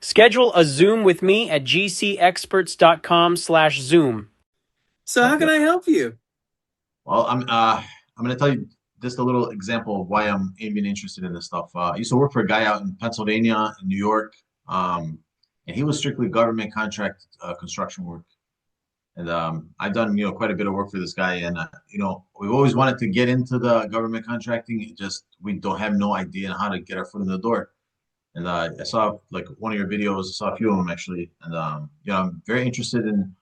Schedule a Zoom with me at GCExperts.com/Zoom. So how can I help you? Well, I'm gonna tell you just a little example of why I'm even interested in this stuff. I used to work for a guy out in Pennsylvania, in New York, and he was strictly government contract construction work. And I've done quite a bit of work for this guy, and we've always wanted to get into the government contracting. It just we don't have no idea on how to get our foot in the door. And I saw like one of your videos, I saw a few of them actually, and I'm very interested in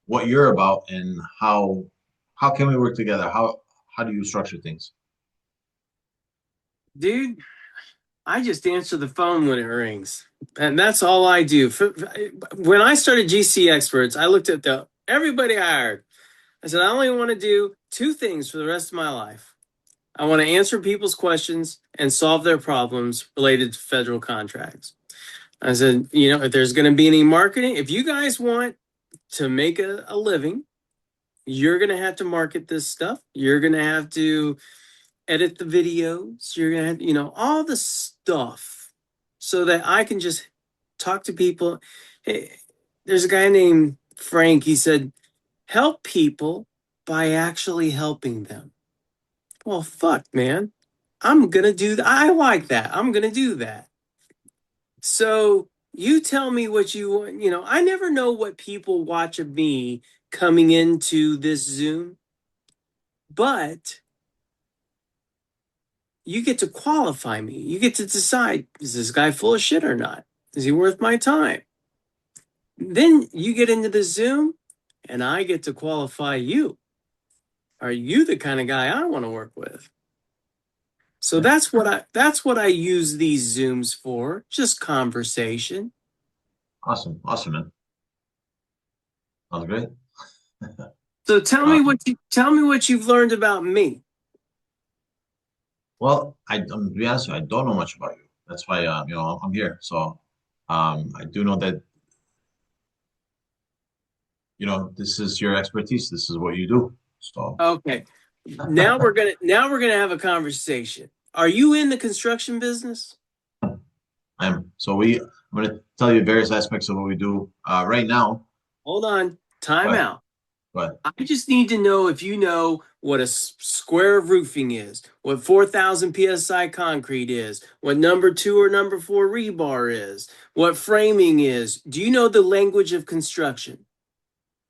what you're about and how can we work together? How do you structure things? Dude, I just answer the phone when it rings. And that's all I do. When I started GC Experts, I looked at everybody I hired. I said, I only want to do two things for the rest of my life. I want to answer people's questions and solve their problems related to federal contracts. I said, if there's going to be any marketing, if you guys want to make a living, you're going to have to market this stuff. You're going to have to edit the videos. You're going to have, all the stuff so that I can just talk to people. Hey, there's a guy named Frank. He said, help people by actually helping them. Well, fuck, man. I'm going to do that. I like that. I'm going to do that. So you tell me what you want. I never know what people watch of me coming into this Zoom, but you get to qualify me. You get to decide, is this guy full of shit or not? Is he worth my time? Then you get into the Zoom and I get to qualify you. Are you the kind of guy I want to work with? So Yeah. that's what I use these Zooms for, just conversation. Awesome, man. Sounds great. So tell me what you've learned about me. Well, to be honest with you, I don't know much about you. That's why I'm here. So I do know that this is your expertise. This is what you do. So Okay. Now we're gonna have a conversation. Are you in the construction business? I'm gonna tell you various aspects of what we do right now. Hold on. Time But out. but I just need to know if you know what a square of roofing is, what 4,000 psi concrete is, what number 2 or number 4 rebar is, what framing is. Do you know the language of construction?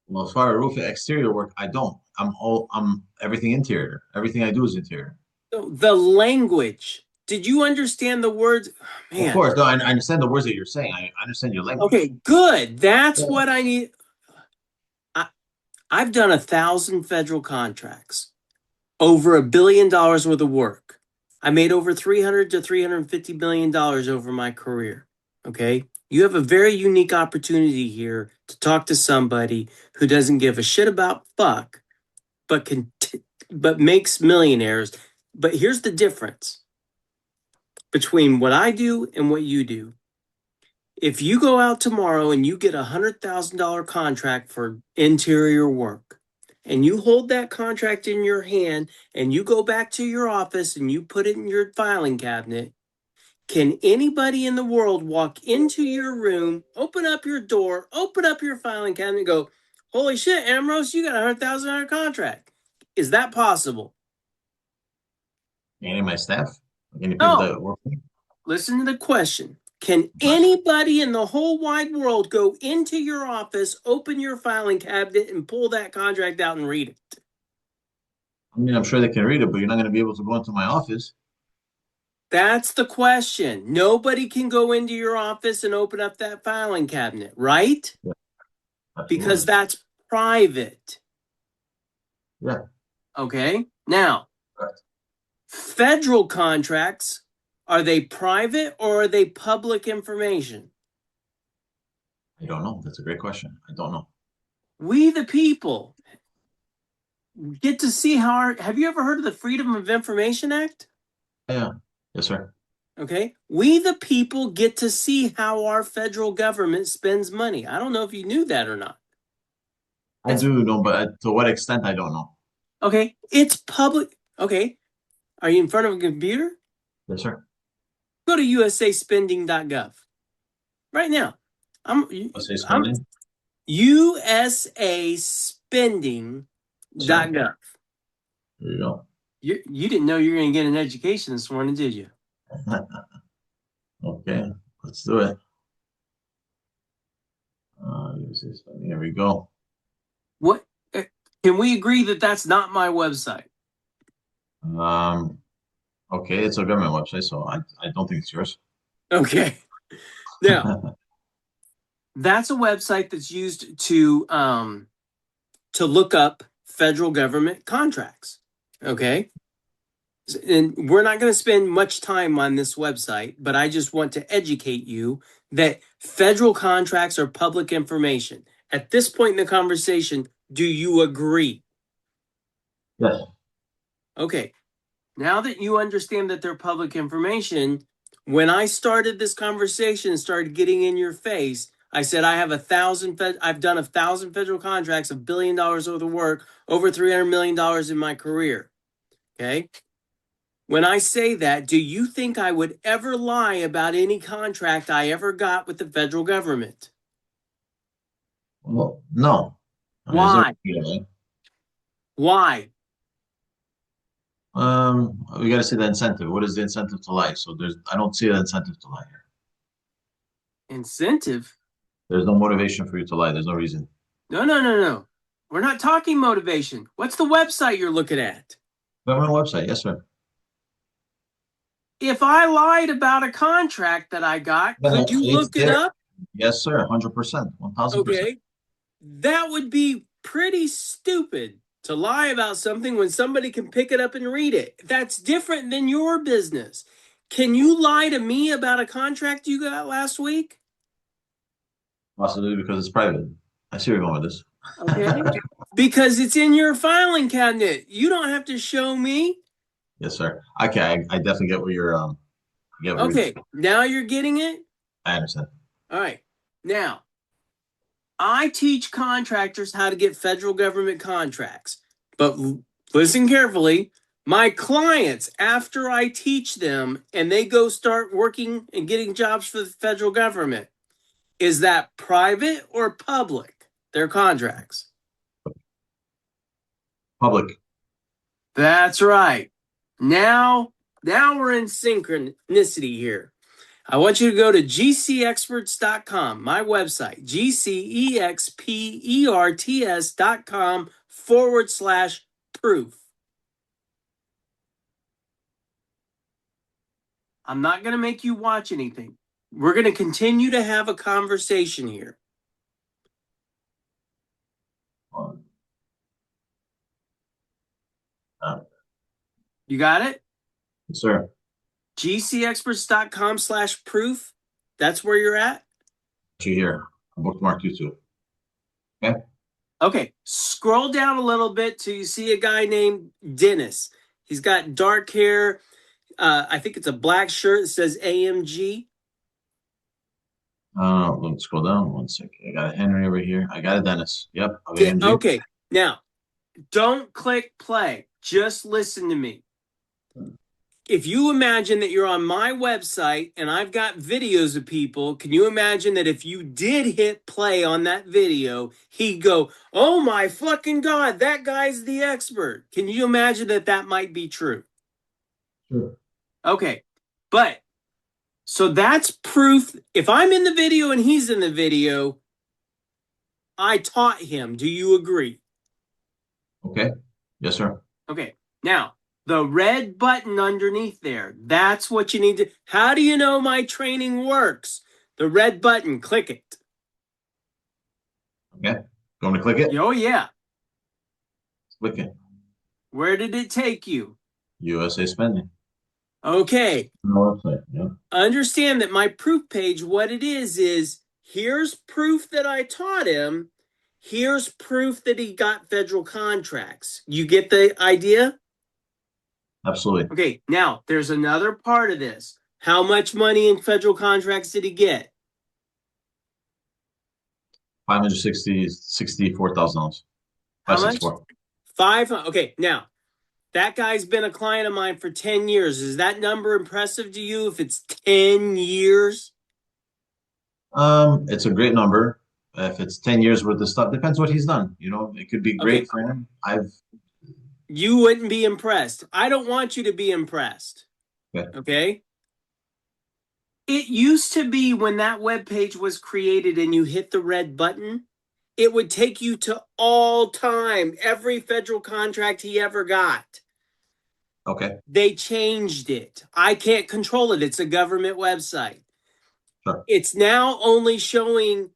well, as far as roof exterior work, I don't. I'm everything interior. Everything I do is interior. So the language. Did you understand the words? Of Man. course, no, I understand the words that you're saying. I understand your Okay, language. good. That's Yeah. what I need. I, I've done 1,000 federal contracts, over $1 billion worth of work. I made over 300 to $350 million over my career. Okay. You have a very unique opportunity here to talk to somebody who doesn't give a shit about fuck, but makes millionaires. But here's the difference between what I do and what you do. If you go out tomorrow and you get $100,000 contract for interior work, and you hold that contract in your hand and you go back to your office and you put it in your filing cabinet, can anybody in the world walk into your room, open up your door, open up your filing cabinet, and go, holy shit, Ambrose, you got $100,000 contract? Is that possible? Any of my staff, any people No. that work for me. Listen to the question. Can anybody in the whole wide world go into your office, open your filing cabinet, and pull that contract out and read it? I mean, I'm sure they can read it, but you're not going to be able to go into my office. That's the question. Nobody can go into your office and open up that filing cabinet, right? Yeah, Because absolutely. that's private. Yeah. Okay. Now, Correct. federal contracts, are they private or are they public information? I don't know. That's a great question. I don't know. We, the people, get to see have you ever heard of the Freedom of Information Act? Yeah. Yes, sir. Okay. We, the people, get to see how our federal government spends money. I don't know if you knew that or not. I It's do know, but to what extent, I don't know. okay. It's public. Okay. Are you in front of a computer? Yes, sir. Go to USAspending.gov. right now. I'm USA I'm Spending. USAspending.gov. There you go. You didn't know you were going to get an education this morning, did you? Okay, let's do it. USA Spending. There we go. What can we agree that that's not my website? Okay, it's a government website, so I don't think it's yours. Okay. Now, that's a website that's used to look up federal government contracts. Okay. And we're not going to spend much time on this website, but I just want to educate you that federal contracts are public information. At this point in the conversation, do you agree? Yes. Okay. Now that you understand that they're public information, when I started this conversation and started getting in your face, I said I've done 1,000 federal contracts of $1 billion worth of work, over $300 million in my career. Okay. When I say that, do you think I would ever lie about any contract I ever got with the federal government? Well, no. I mean, Why? Why? We got to see the incentive. What is the incentive to lie? So I don't see the incentive to lie here. Incentive? There's no motivation for you to lie. There's no reason. No. We're not talking motivation. What's the website you're looking at? Government website, yes, sir. If I lied about a contract that I got, could you It's look it there. up? Yes, sir. 100%. 1000%. Okay. That would be pretty stupid to lie about something when somebody can pick it up and read it. That's different than your business. Can you lie to me about a contract you got last week? Possibly because it's private. I see where you're going with this. Okay. Because it's in your filing cabinet. You don't have to show me. Yes, sir. Okay, I definitely get where Okay. Now you're getting it? I understand. All right. Now, I teach contractors how to get federal government contracts. But listen carefully. My clients, after I teach them and they go start working and getting jobs for the federal government, is that private or public? Their contracts. Public. That's right. Now we're in synchronicity here. I want you to go to GCExperts.com, my website, GCExperts.com/proof. I'm not going to make you watch anything. We're going to continue to have a conversation here. You got it? Yes, sir. GCExperts.com/proof. That's where you're at? You here. I bookmarked you too. Okay. Okay. Scroll down a little bit till you see a guy named Dennis. He's got dark hair. I think it's a black shirt that says AMG. Let me scroll down one second. I got a Henry over here. I got a Dennis. Yep. AMG. Okay. Now, don't click play. Just listen to me. If you imagine that you're on my website and I've got videos of people, can you imagine that if you did hit play on that video, he'd go, "Oh my fucking God, that guy's the expert." Can you imagine that that might be true? Sure. Okay. But so that's proof. If I'm in the video and he's in the video, I taught him. Do you agree? Okay. Yes, sir. Okay. Now, the red button underneath there, that's what you need to. How do you know my training works? The red button, click it. Okay. You want me to click it? Oh, yeah. Click it. Where did it take you? USA Spending. Okay. No website. Yeah. Understand that my proof page, what it is here's proof that I taught him. Here's proof that he got federal contracts. You get the idea? Absolutely. Okay, now there's another part of this. How much money in federal contracts did he get? 64,000. How much? 564. Okay, now that guy's been a client of mine for 10 years. Is that number impressive to you if it's 10 years? It's a great number. If it's 10 years worth of stuff, depends what he's done. You know, it could be Okay, great for him. I've you wouldn't be impressed. I don't want you to be impressed. okay. Okay? It used to be when that web page was created and you hit the red button, it would take you to all time, every federal contract he ever got. Okay, They changed it. I can't control it. It's a government website. sure. It's now only showing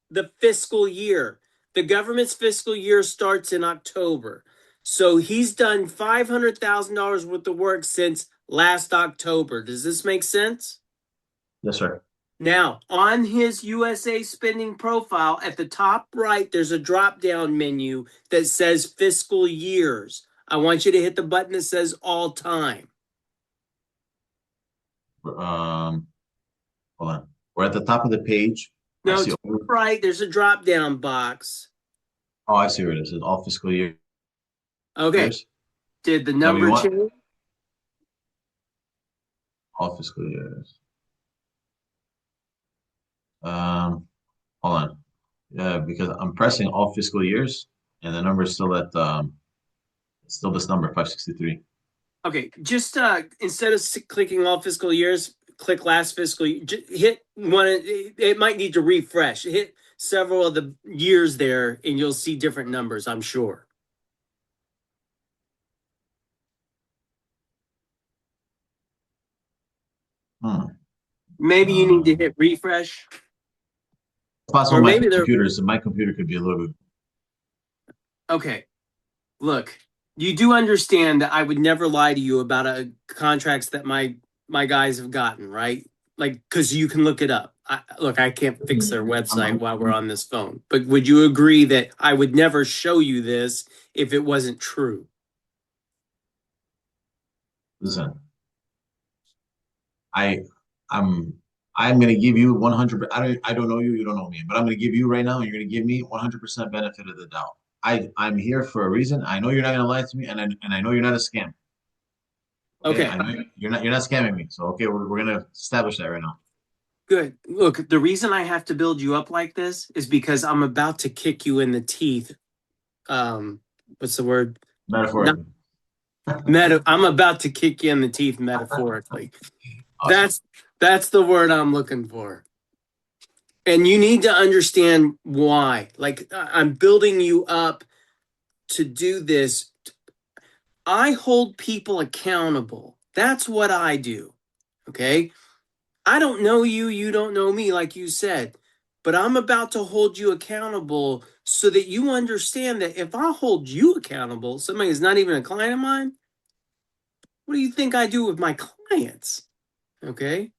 the fiscal year. The government's fiscal year starts in October. So he's done $500,000 worth of work since last October. Does this make sense? Yes, sir. Now, on his USA spending profile, at the top right, there's a drop down menu that says fiscal years. I want you to hit the button that says all time. Um, Hold on. We're at the top of the page. I No, see. to the right, there's a drop down box. Oh, I see where it is. It's all fiscal years. Okay. Is Did the that what you number want? change? All fiscal years. Um, Hold on. Yeah, because I'm pressing all fiscal years, and the number is still at it's still this number 563. Okay, just instead of clicking all fiscal years, click last fiscal year. Hit one. It might need to refresh. Hit several of the years there, and you'll see different numbers, I'm sure. Hmm. Maybe you need to Um, hit refresh, it's possible or my maybe they're computers, my computer could be a little bit. okay. Look, you do understand that I would never lie to you about contracts that my guys have gotten, right? Like, because you can look it up. Look, I can't fix their website I'm, while we're on this phone, but would you agree that I would never show you this if it wasn't true? listen, I, I'm, I'm gonna give you 100. I don't know you. You don't know me, but I'm gonna give you right now. You're gonna give me 100% benefit of the doubt. I'm here for a reason. I know you're not gonna lie to me, and I know you're not a scam. Okay, Okay, I know you're not scamming me. So okay, we're gonna establish that right now. good. Look, the reason I have to build you up like this is because I'm about to kick you in the teeth. What's the word? Not Metaphorically. I'm about to kick you in the teeth metaphorically. Awesome. That's that's the word I'm looking for. And you need to understand why. Like I'm building you up to do this. I hold people accountable. That's what I do. Okay? I don't know you, you don't know me like you said. But I'm about to hold you accountable so that you understand that if I hold you accountable, somebody is not even a client of mine, what do you think I do with my clients? Okay?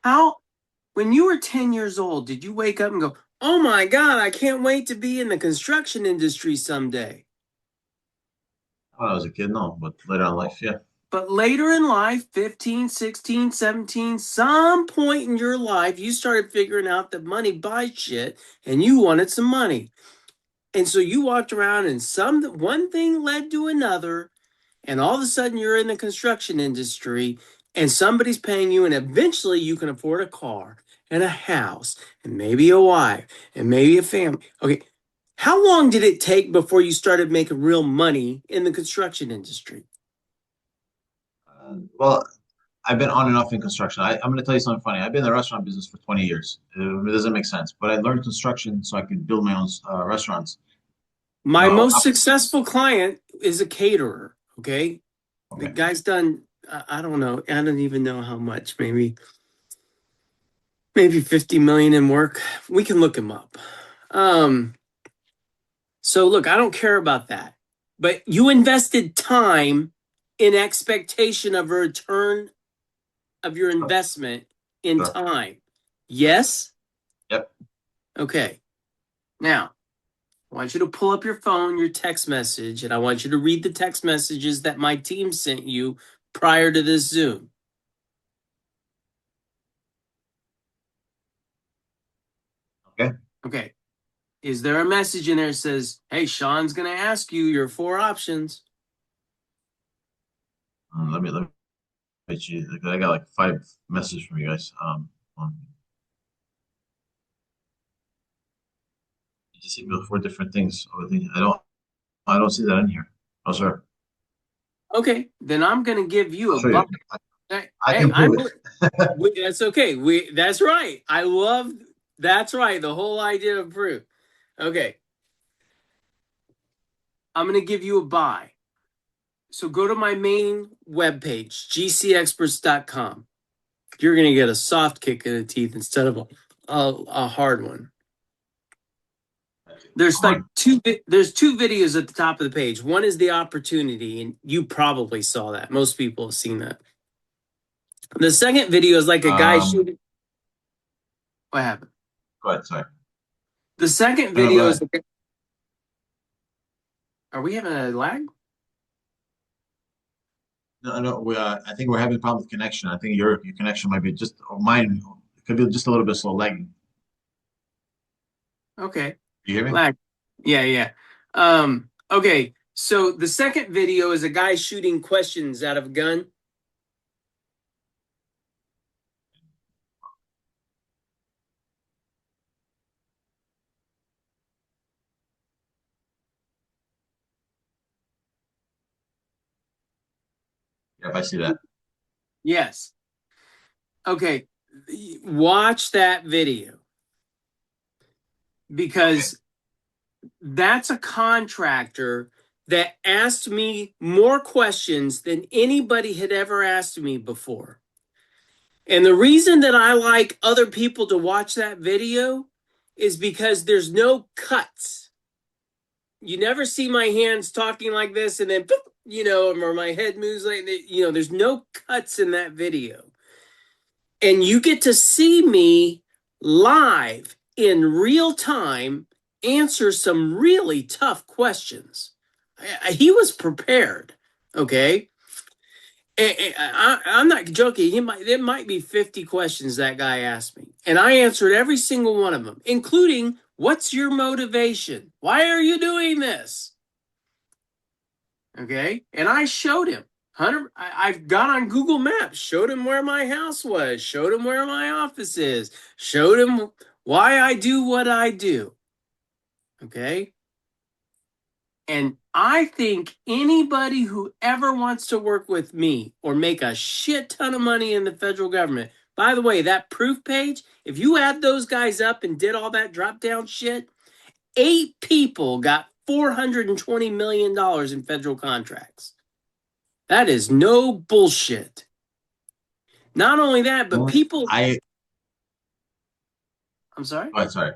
How When you were 10 years old, did you wake up and go, oh my God, I can't wait to be in the construction industry someday? When I was a kid, no, but later on in life, yeah. But later in life, 15, 16, 17, some point in your life, you started figuring out that money buys shit and you wanted some money. And so you walked around and one thing led to another, and all of a sudden you're in the construction industry and somebody's paying you, and eventually you can afford a car and a house and maybe a wife and maybe a family. Okay, how long did it take before you started making real money in the construction industry? Well, I've been on and off in construction. I'm going to tell you something funny. I've been in the restaurant business for 20 years. It doesn't make sense, but I learned construction so I could build my own restaurants. My No, most successful client is a caterer. Okay, the okay. guy's done, I don't know, I don't even know how much, maybe 50 million in work. We can look him up. Um, So look, I don't care about that. But you invested time in expectation of a return of your Sure, investment in sure. time. Yes? Yep. Okay. Now, I want you to pull up your phone, your text message, and I want you to read the text messages that my team sent you prior to this Zoom. Okay. Okay. Is there a message in there that says, hey, Sean's going to ask you your four options? Let me. I got like five messages from you guys. You just hit me with four different things. I don't see that in here. Oh, sir. Okay, then I'm gonna give you I'll a show you. buy. Hey, I hey, can prove that's okay. That's right. I love that's right. The whole idea of proof. Okay, I'm gonna give you a buy. So go to my main webpage, GCExperts.com. You're gonna get a soft kick in the teeth instead of a hard one. it. There's Come like on. there's two videos at the top of the page. One is the opportunity, and you probably saw that. Most people have seen that. The second video is like a guy Um, shooting. What happened? Go ahead. Sorry. The second No, no, go video is. ahead. Are we having a lag? No, no. I think we're having a problem with connection. I think your connection might be just or mine. It could be just a little bit slow lagging. Okay, You hear me? lag. Yeah, yeah. Okay. So the second video is a guy shooting questions out of a gun. Yep, I see that. Yes. Okay. Watch that video Okay. because that's a contractor that asked me more questions than anybody had ever asked me before. And the reason that I like other people to watch that video is because there's no cuts. You never see my hands talking like this and then, or my head moves like, there's no cuts in that video. And you get to see me live in real time answer some really tough questions. He was prepared, okay? I'm not joking. There might be 50 questions that guy asked me, and I answered every single one of them, including, "What's your motivation? Why are you doing this?" Okay, and I showed him. Hunter, I've got on Google Maps, showed him where my house was, showed him where my office is, showed him why I do what I do. Okay. And I think anybody who ever wants to work with me or make a shit ton of money in the federal government, by the way, that proof page, if you add those guys up and did all that drop down shit, 8 people got $420 million in federal contracts. That is no bullshit. Not only that, but Only people. I. I'm sorry? Go ahead. Sorry.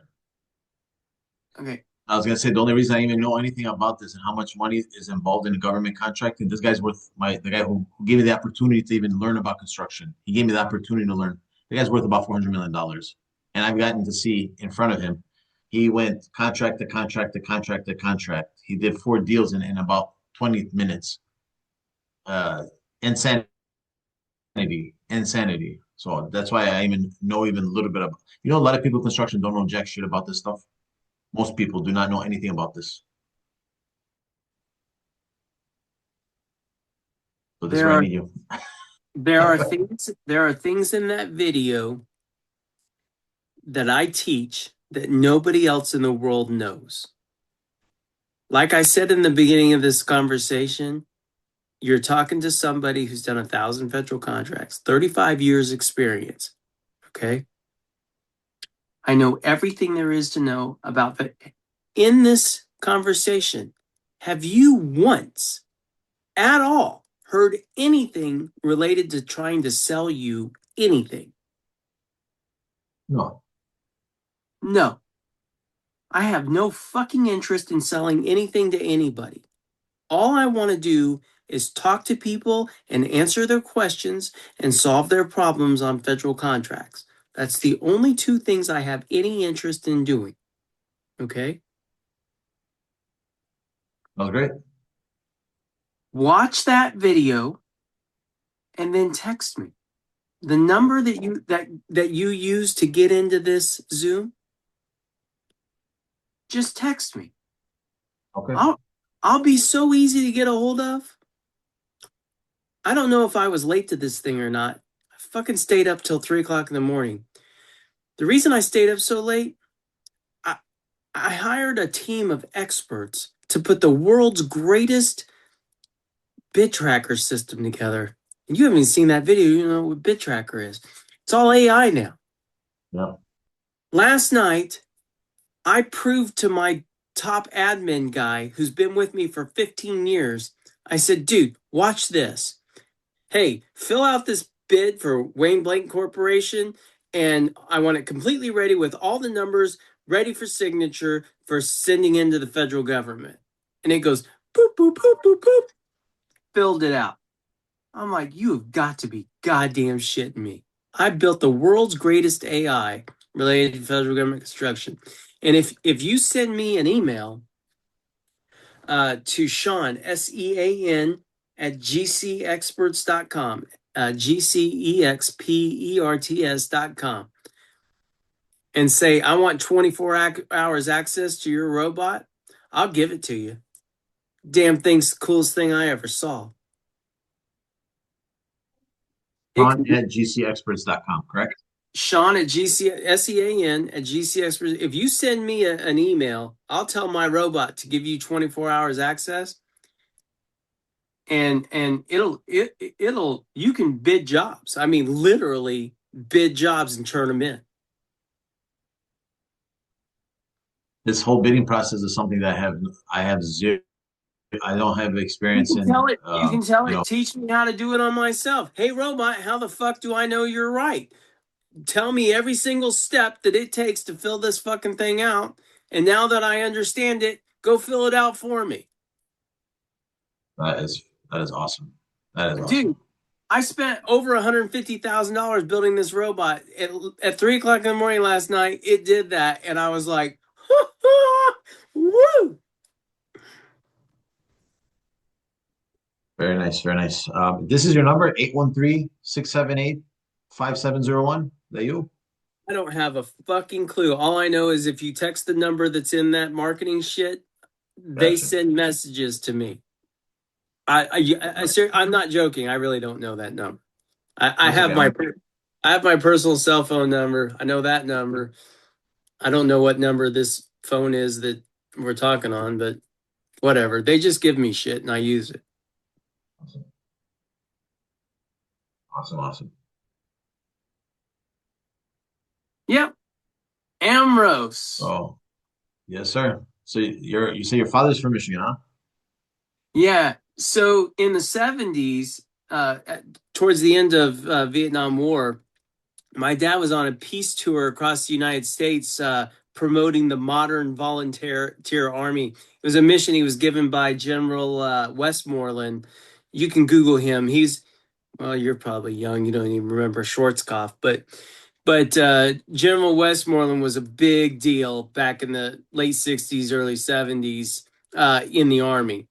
Okay. I was gonna say the only reason I even know anything about this and how much money is involved in government contracting. This guy's worth the guy who gave me the opportunity to even learn about construction. He gave me the opportunity to learn. The guy's worth about $400 million, and I've gotten to see in front of him. He went contract to contract to contract to contract. He did 4 deals in about 20 minutes. Insanity, insanity. So that's why I even know even a little bit of. A lot of people in construction don't know jack shit about this stuff. Most people do not know anything about this. So this is There where I are need you. there are things in that video that I teach that nobody else in the world knows. Like I said in the beginning of this conversation, you're talking to somebody who's done 1,000 federal contracts, 35 years experience. Okay. I know everything there is to know about that. In this conversation, have you once at all heard anything related to trying to sell you anything? No. No. I have no fucking interest in selling anything to anybody. All I want to do is talk to people and answer their questions and solve their problems on federal contracts. That's the only two things I have any interest in doing. Okay? That was great. Watch that video and then text me. The number that you use to get into this Zoom, just text me. Okay. I'll be so easy to get a hold of. I don't know if I was late to this thing or not. I fucking stayed up till 3 o'clock in the morning. The reason I stayed up so late, I, I hired a team of experts to put the world's greatest bid tracker system together. And you haven't even seen that video, you know what bid tracker is. It's all AI now. Yeah. Last night, I proved to my top admin guy who's been with me for 15 years, I said, dude, watch this. Hey, fill out this bid for Wayne Blank Corporation, and I want it completely ready with all the numbers ready for signature for sending into the federal government. And it goes boop, boop, boop, boop, boop, filled it out. I'm like, you have got to be goddamn shitting me. I built the world's greatest AI related to federal government construction. And if you send me an email to Sean, SEAN, at GCExperts.com, GCExperts.com, and say, I want 24 hours access to your robot, I'll give it to you. Damn thing's the coolest thing I ever saw. Sean at GCExperts.com, correct? Sean at SEAN at GCExperts. If you send me an email, I'll tell my robot to give you 24 hours access, and it'll you can bid jobs. I mean, literally bid jobs and turn them in. This whole bidding process is something that I have zero. I don't have You experience can in. tell it. You can tell You it. know, Teach me how to do it on myself. Hey, robot, how the fuck do I know you're right? Tell me every single step that it takes to fill this fucking thing out. And now that I understand it, go fill it out for me. that is awesome. That is awesome. Dude, I spent over $150,000 building this robot. At 3 o'clock in the morning last night, it did that. And I was like, woo! Very nice, very nice. This is your number, 813-678-5701. Is that you? I don't have a fucking clue. All I know is if you text the number that's in that marketing shit, they Gotcha. send messages to me. I'm not joking. I really don't know that number. I That's have okay. I have my personal cell phone number. I know that number. I don't know what number this phone is that we're talking on, but whatever. They just give me shit and I use it. Awesome. Awesome, awesome. Yep. Ambrose. Oh, yes, sir. So you say your father's from Michigan, huh? Yeah. So in the 70s, towards the end of Vietnam War, my dad was on a peace tour across the United States promoting the modern volunteer army. It was a mission he was given by General Westmoreland. You can Google him. Well, you're probably young. You don't even remember Schwarzkopf, but General Westmoreland was a big deal back in the late 60s, early 70s in the Army,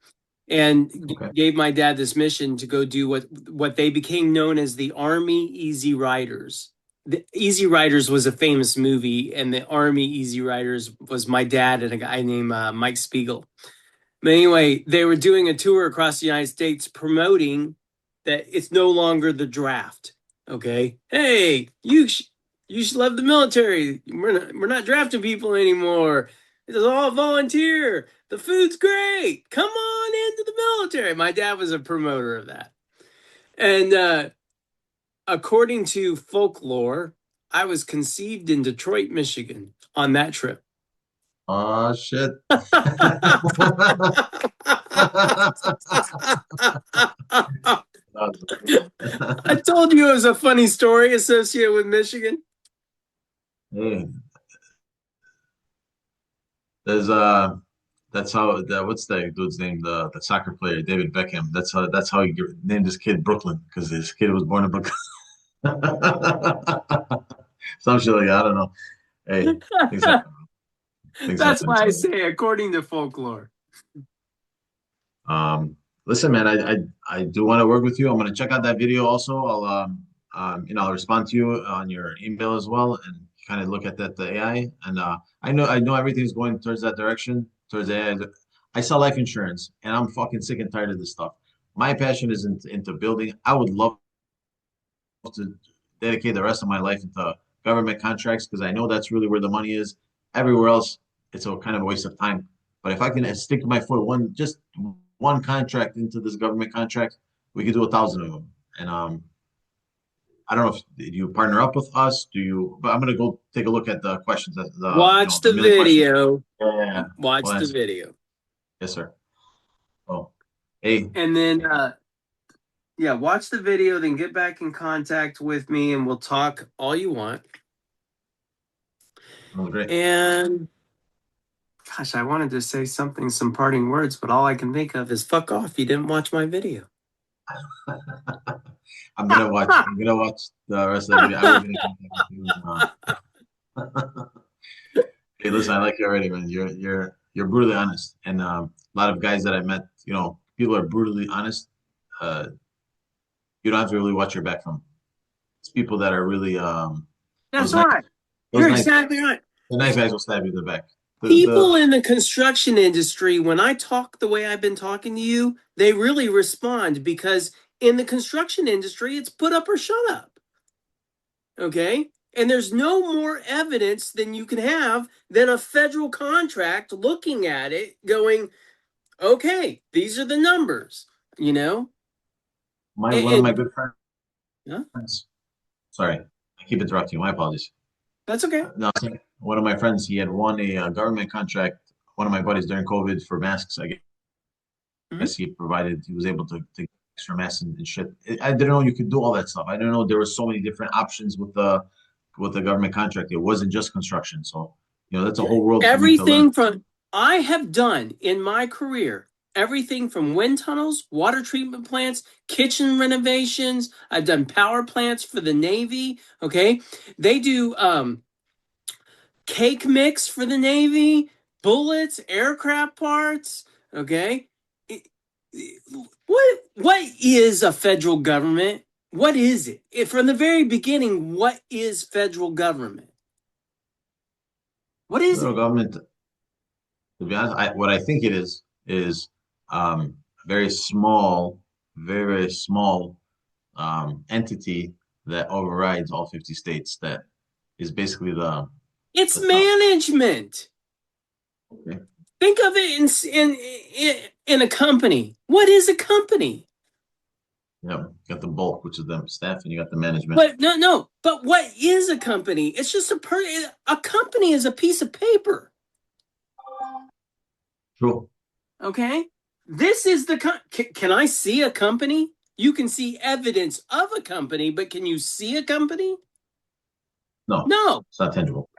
and Okay. gave my dad this mission to go do what they became known as the Army Easy Riders. The Easy Riders was a famous movie, and the Army Easy Riders was my dad and a guy named Mike Spiegel. But anyway, they were doing a tour across the United States promoting that it's no longer the draft. Okay, hey, you should love the military. We're not drafting people anymore. It's all volunteer. The food's great. Come on into the military. My dad was a promoter of that. And according to folklore, I was conceived in Detroit, Michigan on that trip. Oh, shit. I told you it was a funny story associated with Michigan. Hey, there's that's how what's that dude's name? The soccer player, David Beckham. That's how he named his kid Brooklyn, because his kid was born in Brooklyn. Some shit like that, I don't know. Hey, things happen. Things That's happen. why I say according to folklore. Listen, man, I do want to work with you. I'm gonna check out that video also. I'll respond to you on your email as well, and kind of look at the AI. And I know everything's going towards that direction, towards AI. I sell life insurance, and I'm fucking sick and tired of this stuff. My passion is into building. I would love to dedicate the rest of my life into government contracts because I know that's really where the money is. Everywhere else, it's a kind of a waste of time. But if I can stick my foot just one contract into this government contract, we could do 1,000 of them. And I don't know if you partner up with us. Do you? But I'm gonna go take a look at the questions. Watch The the million questions. video. Yeah. Watch Well, the answer. video. Yes, sir. Oh, hey, And then yeah, watch the video, then get back in contact with me and we'll talk all you want. that was great. And gosh, I wanted to say something, some parting words, but all I can think of is fuck off. You didn't watch my video. I'm gonna watch. I'm gonna watch the rest of the video. I will get in contact with you. Hey, listen, I like you already, man. You're brutally honest, and a lot of guys that I met, people are brutally honest. Uh, you don't have to really watch your back from. It's people that are really That's those nice, right. those You're nice, exactly right. the nice guys will stab you in the back. People in the construction industry, when I talk the way I've been talking to you, they really respond because in the construction industry, it's put up or shut up. Okay? And there's no more evidence than you can have than a federal contract looking at it going, okay, these are the numbers, you know? One of my And good yeah, friends. Sorry, I keep interrupting you. My apologies. that's okay. No, one of my friends, he had won a government contract. One of my buddies during COVID for masks. I Mhm. guess he was able to get extra masks and shit. I didn't know you could do all that stuff. I didn't know there were so many different options with the government contract. It wasn't just construction. So, that's a whole world for me to learn. Everything from I have done in my career, everything from wind tunnels, water treatment plants, kitchen renovations. I've done power plants for the Navy. Okay. They do cake mix for the Navy, bullets, aircraft parts. Okay. What is a federal government? What is it? From the very beginning, what is federal government? What is Federal it? government, to be honest, what I think it is a very, very small entity that overrides all 50 states. That is basically It's the top. management. Okay. Think of it in a company. What is a company? Yeah, you got the bulk, which is the staff, and you got the management. But no. But what is a company? It's just a company is a piece of paper. True. Okay. This is can I see a company? You can see evidence of a company, but can you see a company? No, No, it's not tangible.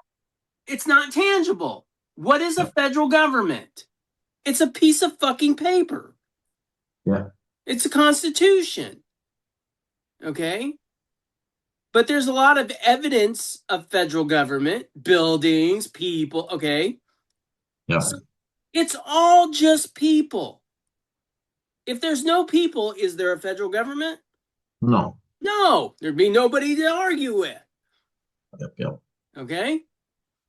it's not tangible. What is a Yeah. federal government? It's a piece of fucking paper. Yeah. It's a constitution. Okay. But there's a lot of evidence of federal government, buildings, people. Okay. Yeah. So it's all just people. If there's no people, is there a federal government? No. No, there'd be nobody to argue with. Yep. Okay.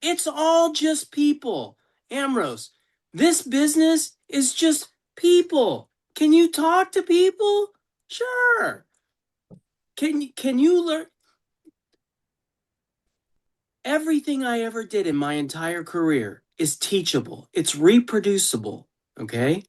It's all just people. Ambrose, this business is just people. Can you talk to people? Sure. Can you learn? Everything I ever did in my entire career is teachable. It's reproducible. Okay.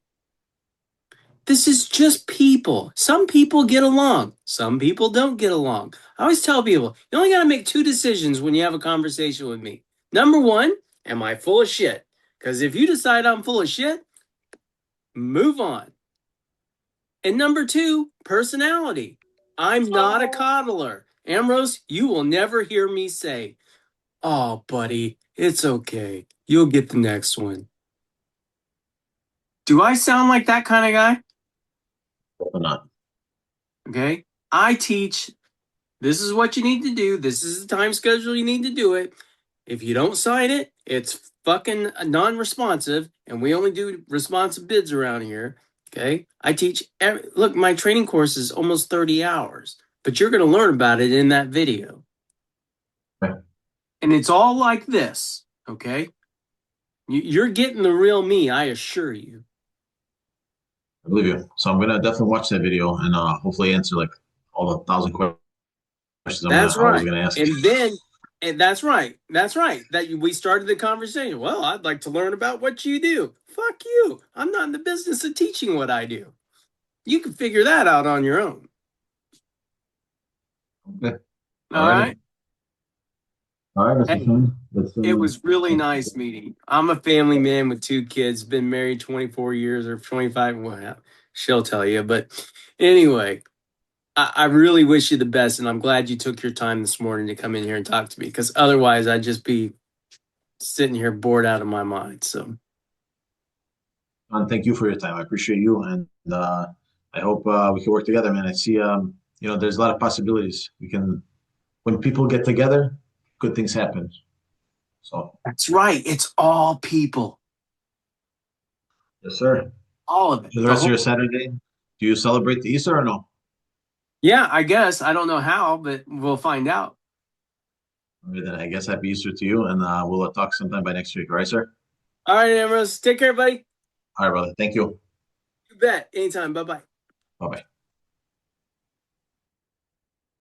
This is just people. Some people get along. Some people don't get along. I always tell people, you only got to make two decisions when you have a conversation with me. Number one, am I full of shit? Because if you decide I'm full of shit, move on. And number two, personality. I'm not a coddler. Ambrose, you will never hear me say, oh, buddy, it's okay. You'll get the next one. Do I sound like that kind of guy? Or not. Okay. I teach. This is what you need to do. This is the time schedule you need to do it. If you don't sign it, it's fucking non-responsive, and we only do responsive bids around here. Okay. I teach. Look, my training course is almost 30 hours, but you're going to learn about it in that video. Okay. And it's all like this. Okay. You're getting the real me, I assure you. I believe you. So I'm gonna definitely watch that video and hopefully answer like all the 1,000 questions That's I was right. gonna ask. And then And that's right. That's right. We started the conversation. Well, I'd like to learn about what you do. Fuck you. I'm not in the business of teaching what I do. You can figure that out on your own. Okay. All All righty. right. All right, Mr. Hey, Finn. Let's it was really nice meeting. I'm a family man with 2 kids, been married 24 years or 25. Well, she'll tell you. But anyway, I really wish you the best. And I'm glad you took your time this morning to come in here and talk to me because otherwise I'd just be sitting here bored out of my mind. So, thank you for your time. I appreciate you, and I hope we can work together, man. I see, there's a lot of possibilities. We can, when people get together, good things happen. So, that's right. It's all people, yes, sir. all of it. For the rest of your Saturday, do you celebrate the Easter or no? Yeah, I guess. I don't know how, but we'll find out. All right, then I guess happy Easter to you, and we'll talk sometime by next week, all right, sir? All right, Ambrose. Take care, buddy. All right, brother. Thank you. You bet. Anytime. Bye bye. Bye bye.